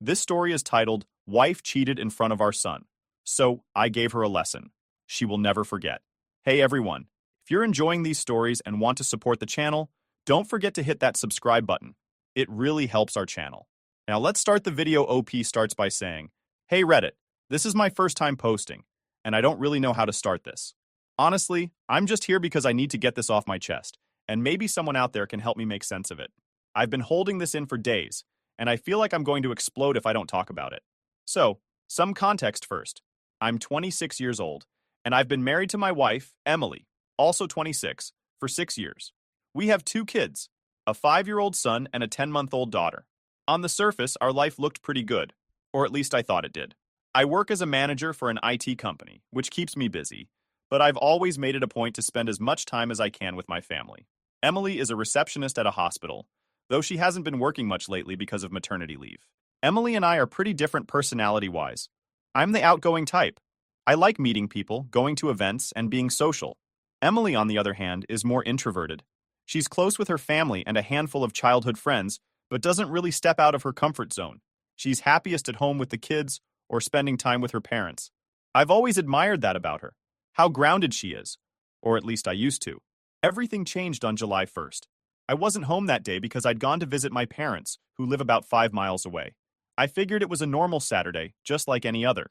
This story is titled, Wife Cheated in Front of Our Son. So, I gave her a lesson. She will never forget. Hey everyone, if you're enjoying these stories and want to support the channel, don't forget to hit that subscribe button. It really helps our channel. Now let's start the video. OP starts by saying, Hey Reddit, this is my first time posting, and I don't really know how to start this. Honestly, I'm just here because I need to get this off my chest, and maybe someone out there can help me make sense of it. I've been holding this in for days, and I feel like I'm going to explode if I don't talk about it. So, some context first. I'm 26 years old, and I've been married to my wife, Emily, also 26, for 6 years. We have 2 kids, a 5-year-old son and a 10-month-old daughter. On the surface, our life looked pretty good, or at least I thought it did. I work as a manager for an IT company, which keeps me busy, but I've always made it a point to spend as much time as I can with my family. Emily is a receptionist at a hospital, though she hasn't been working much lately because of maternity leave. Emily and I are pretty different personality-wise. I'm the outgoing type. I like meeting people, going to events, and being social. Emily, on the other hand, is more introverted. She's close with her family and a handful of childhood friends, but doesn't really step out of her comfort zone. She's happiest at home with the kids or spending time with her parents. I've always admired that about her, how grounded she is, or at least I used to. Everything changed on July 1st. I wasn't home that day because I'd gone to visit my parents, who live about 5 miles away. I figured it was a normal Saturday, just like any other.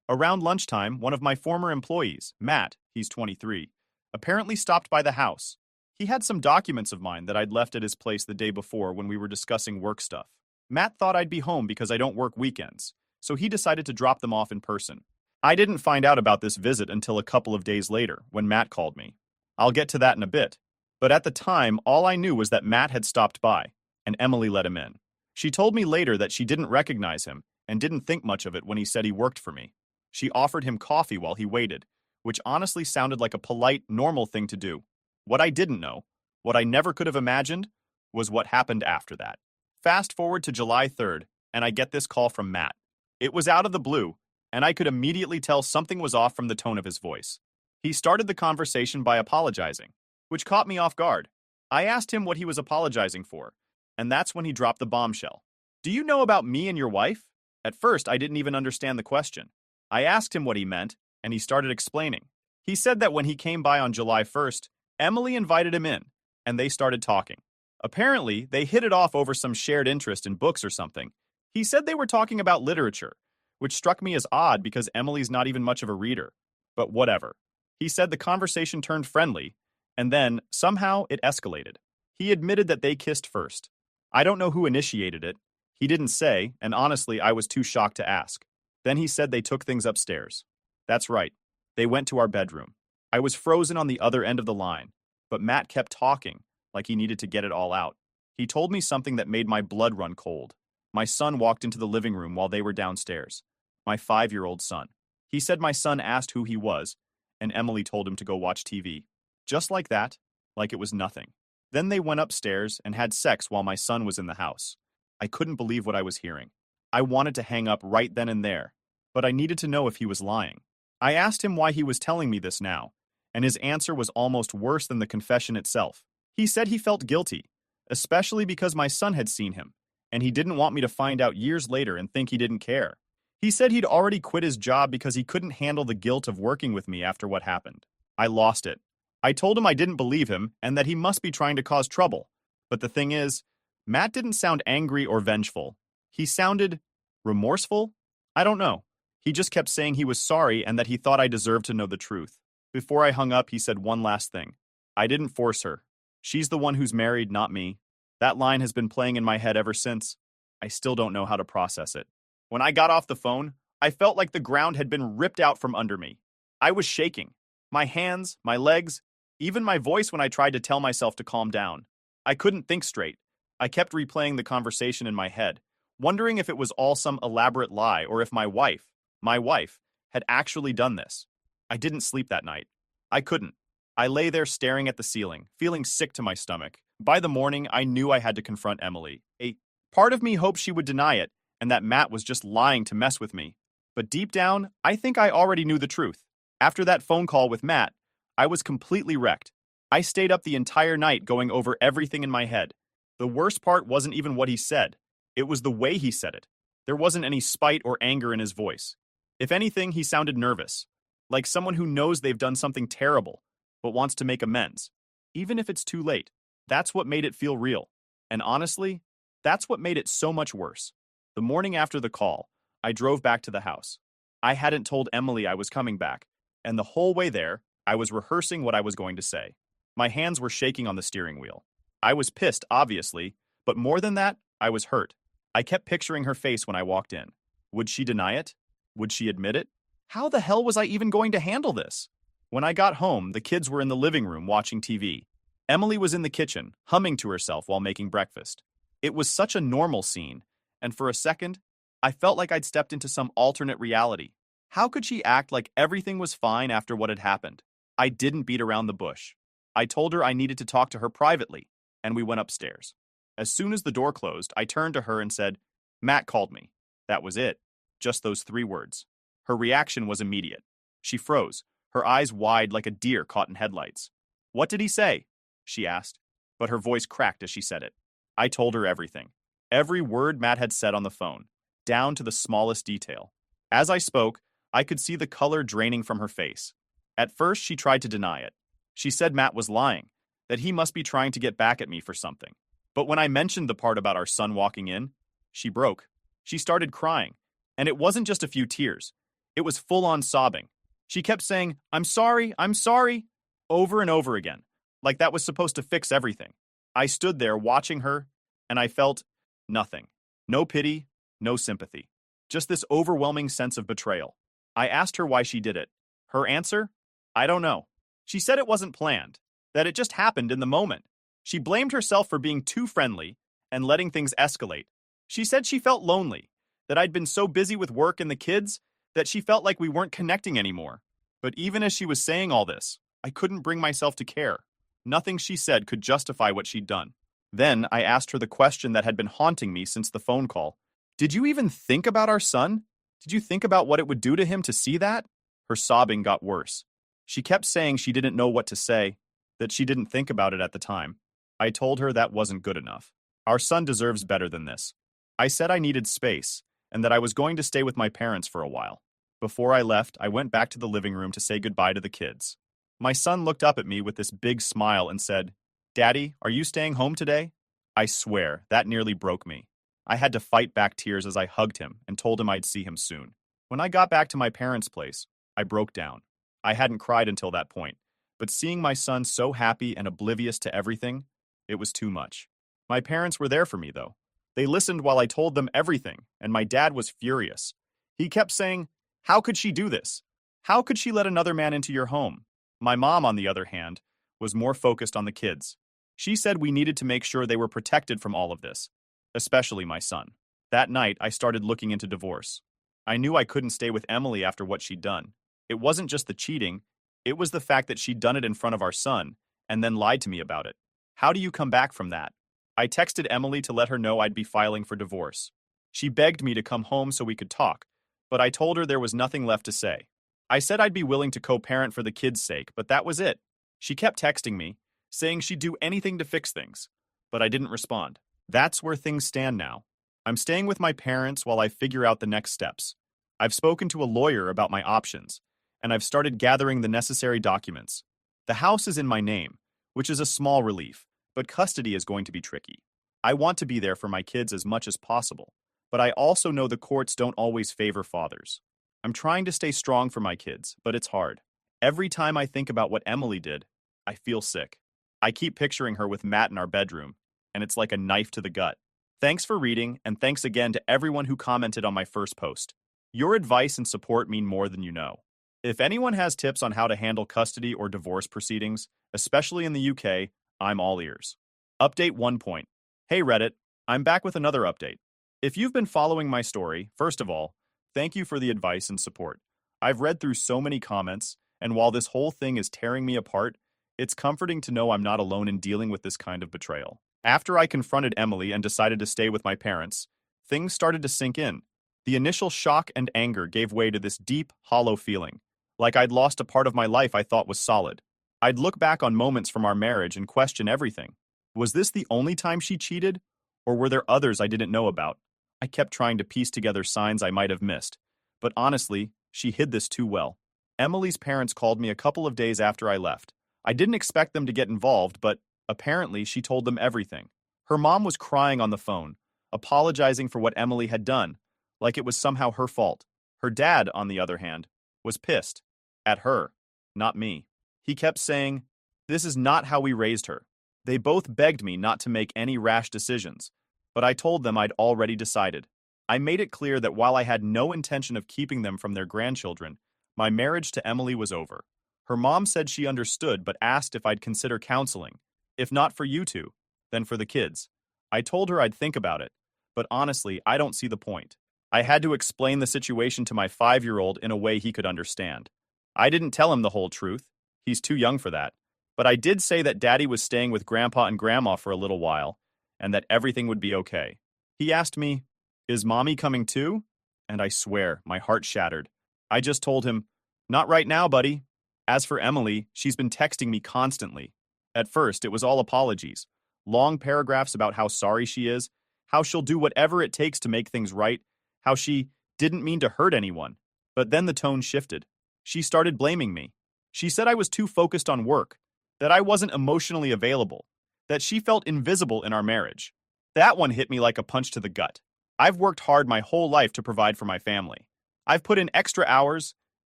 Around lunchtime, one of my former employees, Matt, he's 23, apparently stopped by the house. He had some documents of mine that I'd left at his place the day before when we were discussing work stuff. Matt thought I'd be home because I don't work weekends, so he decided to drop them off in person. I didn't find out about this visit until a couple of days later, when Matt called me. I'll get to that in a bit. But at the time, all I knew was that Matt had stopped by, and Emily let him in. She told me later that she didn't recognize him and didn't think much of it when he said he worked for me. She offered him coffee while he waited, which honestly sounded like a polite, normal thing to do. What I didn't know, what I never could have imagined, was what happened after that. Fast forward to July 3rd, and I get this call from Matt. It was out of the blue, and I could immediately tell something was off from the tone of his voice. He started the conversation by apologizing, which caught me off guard. I asked him what he was apologizing for, and that's when he dropped the bombshell. Do you know about me and your wife? At first, I didn't even understand the question. I asked him what he meant, and he started explaining. He said that when he came by on July 1st, Emily invited him in, and they started talking. Apparently, they hit it off over some shared interest in books or something. He said they were talking about literature, which struck me as odd because Emily's not even much of a reader. But whatever. He said the conversation turned friendly, and then, somehow, it escalated. He admitted that they kissed first. I don't know who initiated it. He didn't say, and honestly, I was too shocked to ask. Then he said they took things upstairs. That's right. They went to our bedroom. I was frozen on the other end of the line, but Matt kept talking, like he needed to get it all out. He told me something that made my blood run cold. My son walked into the living room while they were downstairs. My 5-year-old son. He said my son asked who he was, and Emily told him to go watch TV. Just like that, like it was nothing. Then they went upstairs and had sex while my son was in the house. I couldn't believe what I was hearing. I wanted to hang up right then and there, but I needed to know if he was lying. I asked him why he was telling me this now, and his answer was almost worse than the confession itself. He said he felt guilty, especially because my son had seen him, and he didn't want me to find out years later and think he didn't care. He said he'd already quit his job because he couldn't handle the guilt of working with me after what happened. I lost it. I told him I didn't believe him and that he must be trying to cause trouble. But the thing is, Matt didn't sound angry or vengeful. He sounded remorseful? I don't know. He just kept saying he was sorry and that he thought I deserved to know the truth. Before I hung up, he said one last thing. I didn't force her. She's the one who's married, not me. That line has been playing in my head ever since. I still don't know how to process it. When I got off the phone, I felt like the ground had been ripped out from under me. I was shaking. My hands, my legs, even my voice when I tried to tell myself to calm down. I couldn't think straight. I kept replaying the conversation in my head, wondering if it was all some elaborate lie or if my wife, had actually done this. I didn't sleep that night. I couldn't. I lay there staring at the ceiling, feeling sick to my stomach. By the morning, I knew I had to confront Emily. A part of me hoped she would deny it and that Matt was just lying to mess with me. But deep down, I think I already knew the truth. After that phone call with Matt, I was completely wrecked. I stayed up the entire night going over everything in my head. The worst part wasn't even what he said. It was the way he said it. There wasn't any spite or anger in his voice. If anything, he sounded nervous, like someone who knows they've done something terrible, but wants to make amends, even if it's too late. That's what made it feel real. And honestly, that's what made it so much worse. The morning after the call, I drove back to the house. I hadn't told Emily I was coming back, and the whole way there, I was rehearsing what I was going to say. My hands were shaking on the steering wheel. I was pissed, obviously, but more than that, I was hurt. I kept picturing her face when I walked in. Would she deny it? Would she admit it? How the hell was I even going to handle this? When I got home, the kids were in the living room watching TV. Emily was in the kitchen, humming to herself while making breakfast. It was such a normal scene, and for a second, I felt like I'd stepped into some alternate reality. How could she act like everything was fine after what had happened? I didn't beat around the bush. I told her I needed to talk to her privately, and we went upstairs. As soon as the door closed, I turned to her and said, "Matt called me." That was it. Just those 3 words. Her reaction was immediate. She froze, her eyes wide like a deer caught in headlights. "What did he say?" she asked, but her voice cracked as she said it. I told her everything. Every word Matt had said on the phone, down to the smallest detail. As I spoke, I could see the color draining from her face. At first, she tried to deny it. She said Matt was lying, that he must be trying to get back at me for something. But when I mentioned the part about our son walking in, she broke. She started crying, and it wasn't just a few tears. It was full-on sobbing. She kept saying, I'm sorry, over and over again, like that was supposed to fix everything. I stood there watching her, and I felt nothing. No pity, no sympathy. Just this overwhelming sense of betrayal. I asked her why she did it. Her answer? I don't know. She said it wasn't planned, that it just happened in the moment. She blamed herself for being too friendly and letting things escalate. She said she felt lonely, that I'd been so busy with work and the kids that she felt like we weren't connecting anymore. But even as she was saying all this, I couldn't bring myself to care. Nothing she said could justify what she'd done. Then I asked her the question that had been haunting me since the phone call. Did you even think about our son? Did you think about what it would do to him to see that? Her sobbing got worse. She kept saying she didn't know what to say, that she didn't think about it at the time. I told her that wasn't good enough. Our son deserves better than this. I said I needed space, and that I was going to stay with my parents for a while. Before I left, I went back to the living room to say goodbye to the kids. My son looked up at me with this big smile and said, "Daddy, are you staying home today?" I swear, that nearly broke me. I had to fight back tears as I hugged him and told him I'd see him soon. When I got back to my parents' place, I broke down. I hadn't cried until that point, but seeing my son so happy and oblivious to everything, it was too much. My parents were there for me, though. They listened while I told them everything, and my dad was furious. He kept saying, "How could she do this? How could she let another man into your home?" My mom, on the other hand, was more focused on the kids. She said we needed to make sure they were protected from all of this, especially my son. That night, I started looking into divorce. I knew I couldn't stay with Emily after what she'd done. It wasn't just the cheating, it was the fact that she'd done it in front of our son and then lied to me about it. How do you come back from that? I texted Emily to let her know I'd be filing for divorce. She begged me to come home so we could talk, but I told her there was nothing left to say. I said I'd be willing to co-parent for the kids' sake, but that was it. She kept texting me, saying she'd do anything to fix things, but I didn't respond. That's where things stand now. I'm staying with my parents while I figure out the next steps. I've spoken to a lawyer about my options, and I've started gathering the necessary documents. The house is in my name, which is a small relief, but custody is going to be tricky. I want to be there for my kids as much as possible, but I also know the courts don't always favor fathers. I'm trying to stay strong for my kids, but it's hard. Every time I think about what Emily did, I feel sick. I keep picturing her with Matt in our bedroom, and it's like a knife to the gut. Thanks for reading, and thanks again to everyone who commented on my first post. Your advice and support mean more than you know. If anyone has tips on how to handle custody or divorce proceedings, especially in the UK, I'm all ears. Update 1 point. Hey Reddit, I'm back with another update. If you've been following my story, first of all, thank you for the advice and support. I've read through so many comments, and while this whole thing is tearing me apart, it's comforting to know I'm not alone in dealing with this kind of betrayal. After I confronted Emily and decided to stay with my parents, things started to sink in. The initial shock and anger gave way to this deep, hollow feeling, like I'd lost a part of my life I thought was solid. I'd look back on moments from our marriage and question everything. Was this the only time she cheated? Or were there others I didn't know about? I kept trying to piece together signs I might have missed, but honestly, she hid this too well. Emily's parents called me a couple of days after I left. I didn't expect them to get involved, but apparently she told them everything. Her mom was crying on the phone, apologizing for what Emily had done, like it was somehow her fault. Her dad, on the other hand, was pissed. At her, not me. He kept saying, "This is not how we raised her." They both begged me not to make any rash decisions, but I told them I'd already decided. I made it clear that while I had no intention of keeping them from their grandchildren, my marriage to Emily was over. Her mom said she understood but asked if I'd consider counseling. If not for you two, then for the kids. I told her I'd think about it, but honestly, I don't see the point. I had to explain the situation to my 5-year-old in a way he could understand. I didn't tell him the whole truth. He's too young for that. But I did say that Daddy was staying with Grandpa and Grandma for a little while, and that everything would be okay. He asked me, "Is Mommy coming too?" And I swear, my heart shattered. I just told him, "Not right now, buddy." As for Emily, she's been texting me constantly. At first, it was all apologies. Long paragraphs about how sorry she is, how she'll do whatever it takes to make things right, how she didn't mean to hurt anyone. But then the tone shifted. She started blaming me. She said I was too focused on work, that I wasn't emotionally available, that she felt invisible in our marriage. That one hit me like a punch to the gut. I've worked hard my whole life to provide for my family. I've put in extra hours,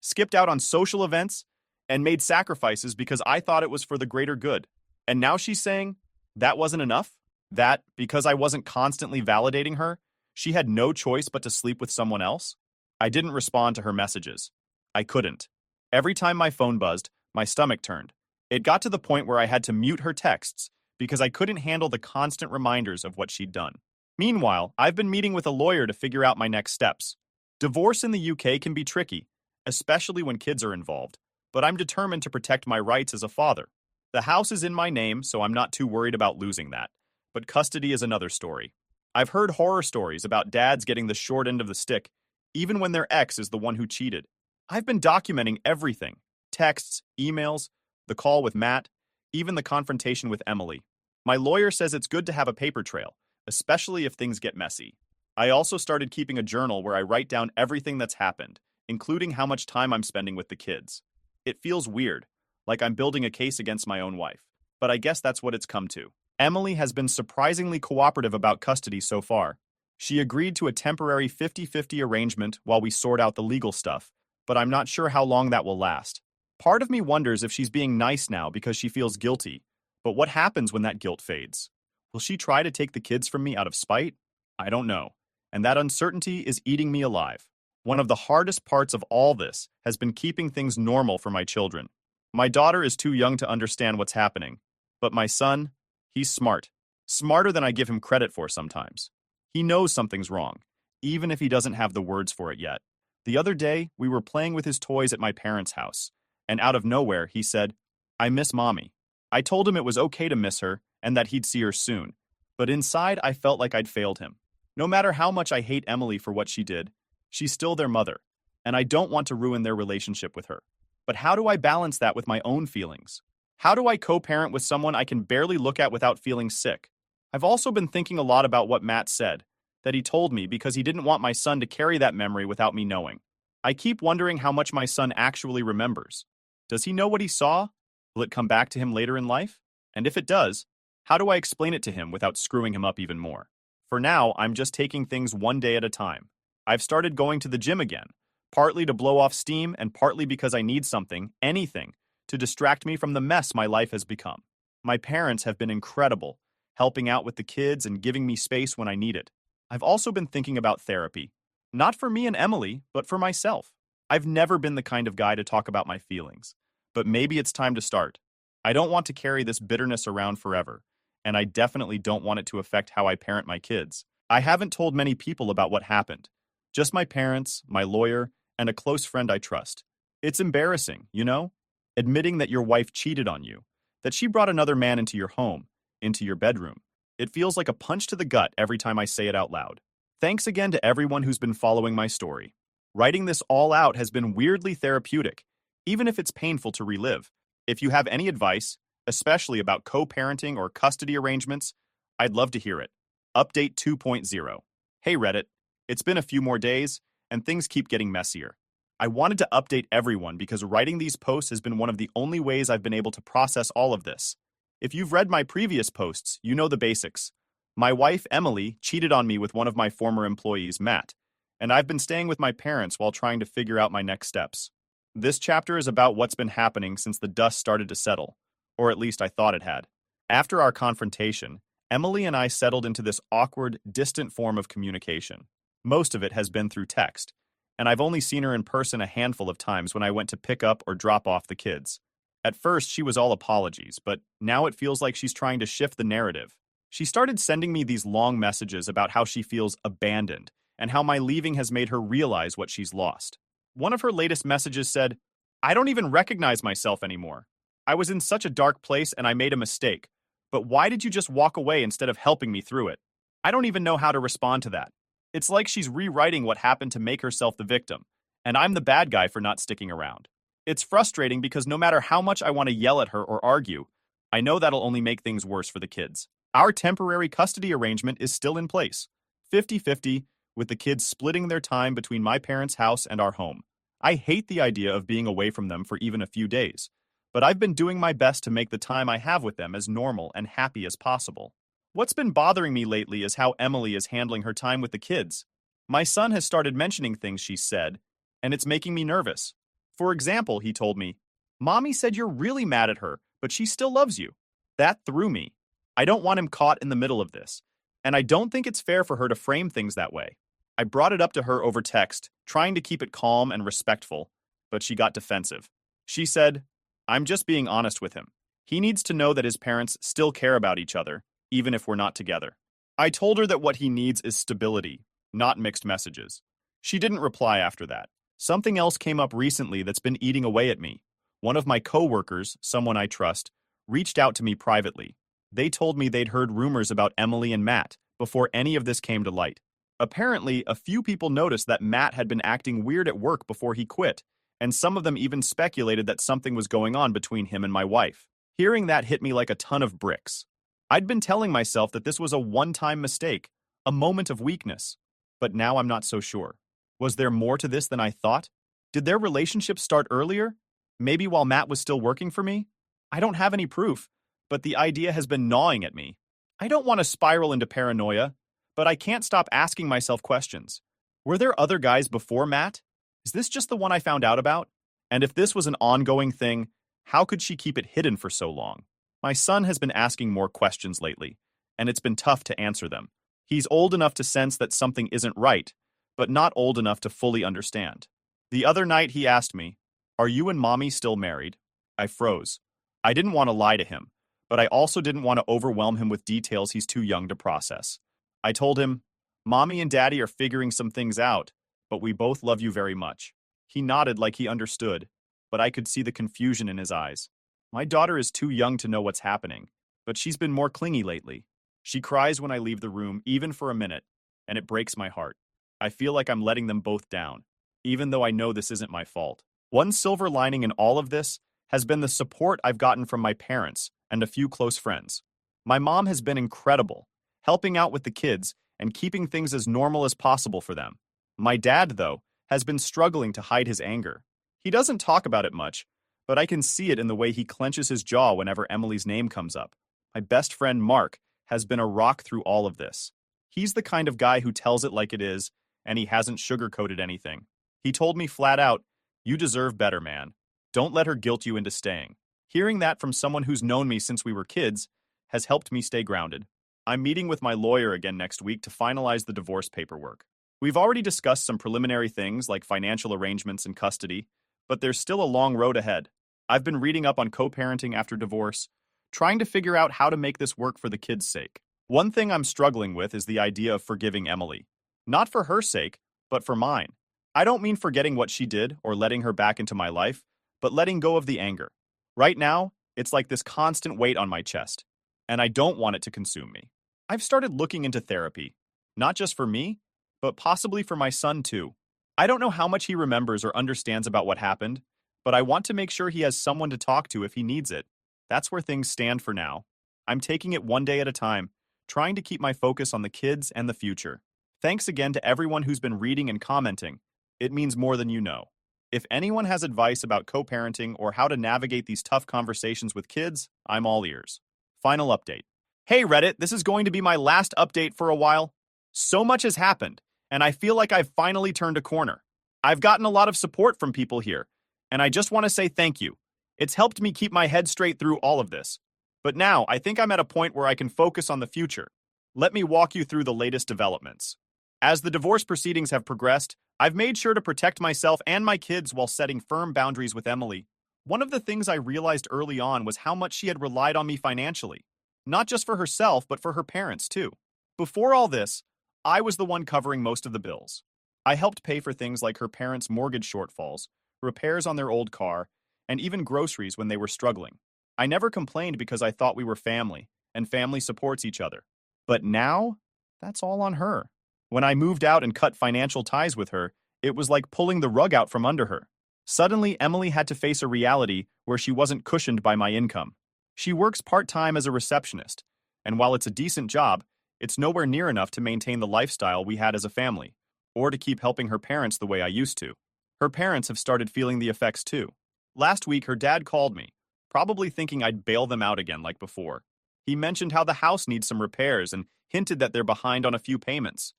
skipped out on social events, and made sacrifices because I thought it was for the greater good. And now she's saying that wasn't enough? That, because I wasn't constantly validating her, she had no choice but to sleep with someone else? I didn't respond to her messages. I couldn't. Every time my phone buzzed, my stomach turned. It got to the point where I had to mute her texts because I couldn't handle the constant reminders of what she'd done. Meanwhile, I've been meeting with a lawyer to figure out my next steps. Divorce in the UK can be tricky, especially when kids are involved, but I'm determined to protect my rights as a father. The house is in my name, so I'm not too worried about losing that. But custody is another story. I've heard horror stories about dads getting the short end of the stick, even when their ex is the one who cheated. I've been documenting everything: texts, emails, the call with Matt, even the confrontation with Emily. My lawyer says it's good to have a paper trail, especially if things get messy. I also started keeping a journal where I write down everything that's happened, including how much time I'm spending with the kids. It feels weird, like I'm building a case against my own wife, but I guess that's what it's come to. Emily has been surprisingly cooperative about custody so far. She agreed to a temporary 50-50 arrangement while we sort out the legal stuff, but I'm not sure how long that will last. Part of me wonders if she's being nice now because she feels guilty, but what happens when that guilt fades? Will she try to take the kids from me out of spite? I don't know, and that uncertainty is eating me alive. One of the hardest parts of all this has been keeping things normal for my children. My daughter is too young to understand what's happening, but my son, he's smart. Smarter than I give him credit for sometimes. He knows something's wrong, even if he doesn't have the words for it yet. The other day, we were playing with his toys at my parents' house, and out of nowhere, he said, "I miss Mommy." I told him it was okay to miss her and that he'd see her soon, but inside I felt like I'd failed him. No matter how much I hate Emily for what she did, she's still their mother, and I don't want to ruin their relationship with her. But how do I balance that with my own feelings? How do I co-parent with someone I can barely look at without feeling sick? I've also been thinking a lot about what Matt said, that he told me because he didn't want my son to carry that memory without me knowing. I keep wondering how much my son actually remembers. Does he know what he saw? Will it come back to him later in life? And if it does, how do I explain it to him without screwing him up even more? For now, I'm just taking things one day at a time. I've started going to the gym again, partly to blow off steam and partly because I need something, anything, to distract me from the mess my life has become. My parents have been incredible, helping out with the kids and giving me space when I need it. I've also been thinking about therapy. Not for me and Emily, but for myself. I've never been the kind of guy to talk about my feelings, but maybe it's time to start. I don't want to carry this bitterness around forever, and I definitely don't want it to affect how I parent my kids. I haven't told many people about what happened. Just my parents, my lawyer, and a close friend I trust. It's embarrassing, you know? Admitting that your wife cheated on you, that she brought another man into your home, into your bedroom. It feels like a punch to the gut every time I say it out loud. Thanks again to everyone who's been following my story. Writing this all out has been weirdly therapeutic, even if it's painful to relive. If you have any advice, especially about co-parenting or custody arrangements, I'd love to hear it. Update 2.0. Hey Reddit, It's been a few more days, and things keep getting messier. I wanted to update everyone because writing these posts has been one of the only ways I've been able to process all of this. If you've read my previous posts, you know the basics. My wife, Emily, cheated on me with one of my former employees, Matt, and I've been staying with my parents while trying to figure out my next steps. This chapter is about what's been happening since the dust started to settle, or at least I thought it had. After our confrontation, Emily and I settled into this awkward, distant form of communication. Most of it has been through text, and I've only seen her in person a handful of times when I went to pick up or drop off the kids. At first, she was all apologies, but now it feels like she's trying to shift the narrative. She started sending me these long messages about how she feels abandoned and how my leaving has made her realize what she's lost. One of her latest messages said, "I don't even recognize myself anymore. I was in such a dark place and I made a mistake. But why did you just walk away instead of helping me through it?" I don't even know how to respond to that. It's like she's rewriting what happened to make herself the victim, and I'm the bad guy for not sticking around. It's frustrating because no matter how much I want to yell at her or argue, I know that'll only make things worse for the kids. Our temporary custody arrangement is still in place, 50-50, with the kids splitting their time between my parents' house and our home. I hate the idea of being away from them for even a few days, but I've been doing my best to make the time I have with them as normal and happy as possible. What's been bothering me lately is how Emily is handling her time with the kids. My son has started mentioning things she said, and it's making me nervous. For example, he told me, "Mommy said you're really mad at her, but she still loves you." That threw me. I don't want him caught in the middle of this, and I don't think it's fair for her to frame things that way. I brought it up to her over text, trying to keep it calm and respectful, but she got defensive. She said, "I'm just being honest with him. He needs to know that his parents still care about each other, even if we're not together." I told her that what he needs is stability, not mixed messages. She didn't reply after that. Something else came up recently that's been eating away at me. One of my coworkers, someone I trust, reached out to me privately. They told me they'd heard rumors about Emily and Matt before any of this came to light. Apparently, a few people noticed that Matt had been acting weird at work before he quit, and some of them even speculated that something was going on between him and my wife. Hearing that hit me like a ton of bricks. I'd been telling myself that this was a one-time mistake, a moment of weakness. But now I'm not so sure. Was there more to this than I thought? Did their relationship start earlier? Maybe while Matt was still working for me? I don't have any proof, but the idea has been gnawing at me. I don't want to spiral into paranoia, but I can't stop asking myself questions. Were there other guys before Matt? Is this just the one I found out about? And if this was an ongoing thing, how could she keep it hidden for so long? My son has been asking more questions lately, and it's been tough to answer them. He's old enough to sense that something isn't right, but not old enough to fully understand. The other night he asked me, "Are you and Mommy still married?" I froze. I didn't want to lie to him, but I also didn't want to overwhelm him with details he's too young to process. I told him, "Mommy and Daddy are figuring some things out, but we both love you very much." He nodded like he understood, but I could see the confusion in his eyes. My daughter is too young to know what's happening, but she's been more clingy lately. She cries when I leave the room, even for a minute, and it breaks my heart. I feel like I'm letting them both down, even though I know this isn't my fault. One silver lining in all of this has been the support I've gotten from my parents and a few close friends. My mom has been incredible, helping out with the kids and keeping things as normal as possible for them. My dad, though, has been struggling to hide his anger. He doesn't talk about it much, but I can see it in the way he clenches his jaw whenever Emily's name comes up. My best friend, Mark, has been a rock through all of this. He's the kind of guy who tells it like it is, and he hasn't sugarcoated anything. He told me flat out, "You deserve better, man. Don't let her guilt you into staying." Hearing that from someone who's known me since we were kids has helped me stay grounded. I'm meeting with my lawyer again next week to finalize the divorce paperwork. We've already discussed some preliminary things like financial arrangements and custody, but there's still a long road ahead. I've been reading up on co-parenting after divorce, trying to figure out how to make this work for the kids' sake. One thing I'm struggling with is the idea of forgiving Emily. Not for her sake, but for mine. I don't mean forgetting what she did or letting her back into my life, but letting go of the anger. Right now, it's like this constant weight on my chest, and I don't want it to consume me. I've started looking into therapy, not just for me, but possibly for my son too. I don't know how much he remembers or understands about what happened, but I want to make sure he has someone to talk to if he needs it. That's where things stand for now. I'm taking it one day at a time, trying to keep my focus on the kids and the future. Thanks again to everyone who's been reading and commenting. It means more than you know. If anyone has advice about co-parenting or how to navigate these tough conversations with kids, I'm all ears. Final update. Hey Reddit, this is going to be my last update for a while. So much has happened, and I feel like I've finally turned a corner. I've gotten a lot of support from people here, and I just want to say thank you. It's helped me keep my head straight through all of this. But now, I think I'm at a point where I can focus on the future. Let me walk you through the latest developments. As the divorce proceedings have progressed, I've made sure to protect myself and my kids while setting firm boundaries with Emily. One of the things I realized early on was how much she had relied on me financially. Not just for herself, but for her parents, too. Before all this, I was the one covering most of the bills. I helped pay for things like her parents' mortgage shortfalls, repairs on their old car, and even groceries when they were struggling. I never complained because I thought we were family, and family supports each other. But now, that's all on her. When I moved out and cut financial ties with her, it was like pulling the rug out from under her. Suddenly, Emily had to face a reality where she wasn't cushioned by my income. She works part-time as a receptionist, and while it's a decent job, it's nowhere near enough to maintain the lifestyle we had as a family, or to keep helping her parents the way I used to. Her parents have started feeling the effects too. Last week, her dad called me, probably thinking I'd bail them out again like before. He mentioned how the house needs some repairs and hinted that they're behind on a few payments.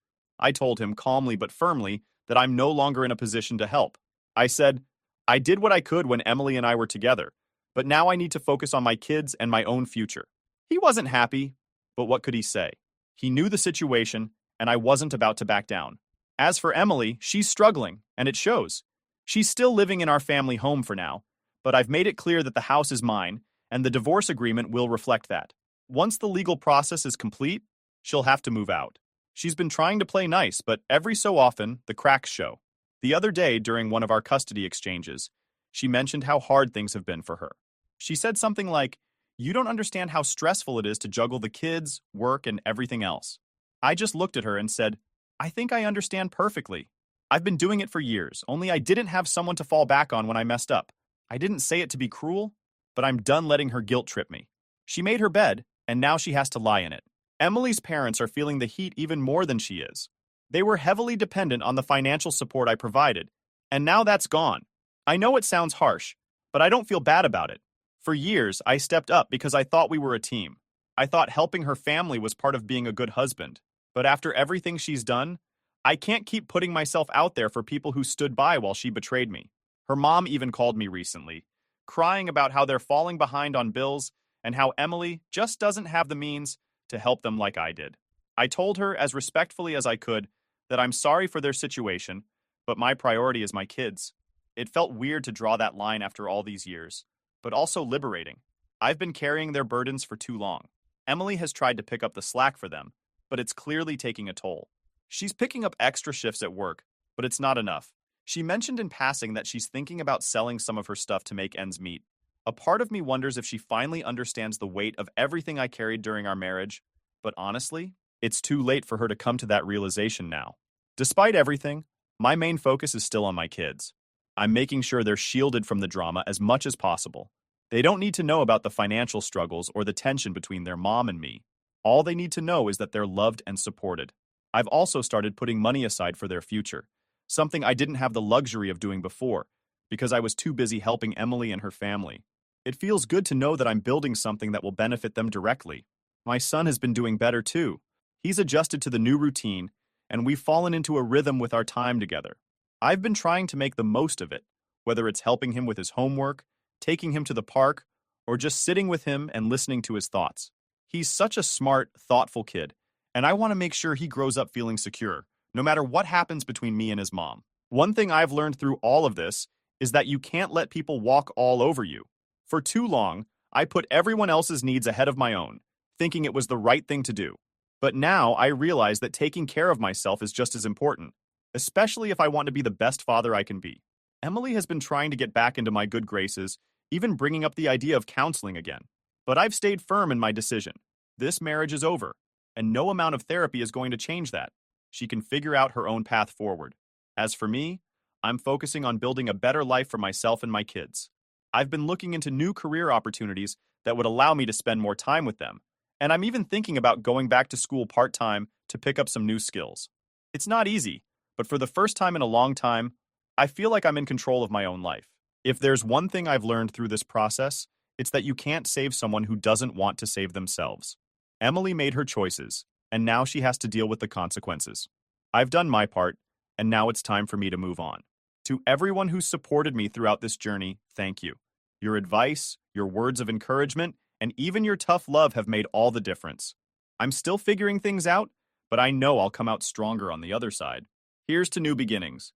I told him calmly but firmly that I'm no longer in a position to help. I said, I did what I could when Emily and I were together, but now I need to focus on my kids and my own future. He wasn't happy, but what could he say? He knew the situation, and I wasn't about to back down. As for Emily, she's struggling, and it shows. She's still living in our family home for now, but I've made it clear that the house is mine, and the divorce agreement will reflect that. Once the legal process is complete, she'll have to move out. She's been trying to play nice, but every so often, the cracks show. The other day, during one of our custody exchanges, she mentioned how hard things have been for her. She said something like, "You don't understand how stressful it is to juggle the kids, work, and everything else." I just looked at her and said, I think I understand perfectly. I've been doing it for years, only I didn't have someone to fall back on when I messed up. I didn't say it to be cruel, but I'm done letting her guilt trip me. She made her bed, and now she has to lie in it. Emily's parents are feeling the heat even more than she is. They were heavily dependent on the financial support I provided, and now that's gone. I know it sounds harsh, but I don't feel bad about it. For years, I stepped up because I thought we were a team. I thought helping her family was part of being a good husband. But after everything she's done, I can't keep putting myself out there for people who stood by while she betrayed me. Her mom even called me recently, crying about how they're falling behind on bills and how Emily just doesn't have the means to help them like I did. I told her as respectfully as I could that I'm sorry for their situation, but my priority is my kids. It felt weird to draw that line after all these years, but also liberating. I've been carrying their burdens for too long. Emily has tried to pick up the slack for them, but it's clearly taking a toll. She's picking up extra shifts at work, but it's not enough. She mentioned in passing that she's thinking about selling some of her stuff to make ends meet. A part of me wonders if she finally understands the weight of everything I carried during our marriage, but honestly, it's too late for her to come to that realization now. Despite everything, my main focus is still on my kids. I'm making sure they're shielded from the drama as much as possible. They don't need to know about the financial struggles or the tension between their mom and me. All they need to know is that they're loved and supported. I've also started putting money aside for their future, something I didn't have the luxury of doing before, because I was too busy helping Emily and her family. It feels good to know that I'm building something that will benefit them directly. My son has been doing better too. He's adjusted to the new routine, and we've fallen into a rhythm with our time together. I've been trying to make the most of it, whether it's helping him with his homework, taking him to the park, or just sitting with him and listening to his thoughts. He's such a smart, thoughtful kid, and I want to make sure he grows up feeling secure, no matter what happens between me and his mom. One thing I've learned through all of this is that you can't let people walk all over you. For too long, I put everyone else's needs ahead of my own, thinking it was the right thing to do. But now I realize that taking care of myself is just as important, especially if I want to be the best father I can be. Emily has been trying to get back into my good graces, even bringing up the idea of counseling again. But I've stayed firm in my decision. This marriage is over, and no amount of therapy is going to change that. She can figure out her own path forward. As for me, I'm focusing on building a better life for myself and my kids. I've been looking into new career opportunities that would allow me to spend more time with them, and I'm even thinking about going back to school part-time to pick up some new skills. It's not easy, but for the first time in a long time, I feel like I'm in control of my own life. If there's one thing I've learned through this process, it's that you can't save someone who doesn't want to save themselves. Emily made her choices, and now she has to deal with the consequences. I've done my part, and now it's time for me to move on. To everyone who supported me throughout this journey, thank you. Your advice, your words of encouragement, and even your tough love have made all the difference. I'm still figuring things out, but I know I'll come out stronger on the other side. Here's to new beginnings.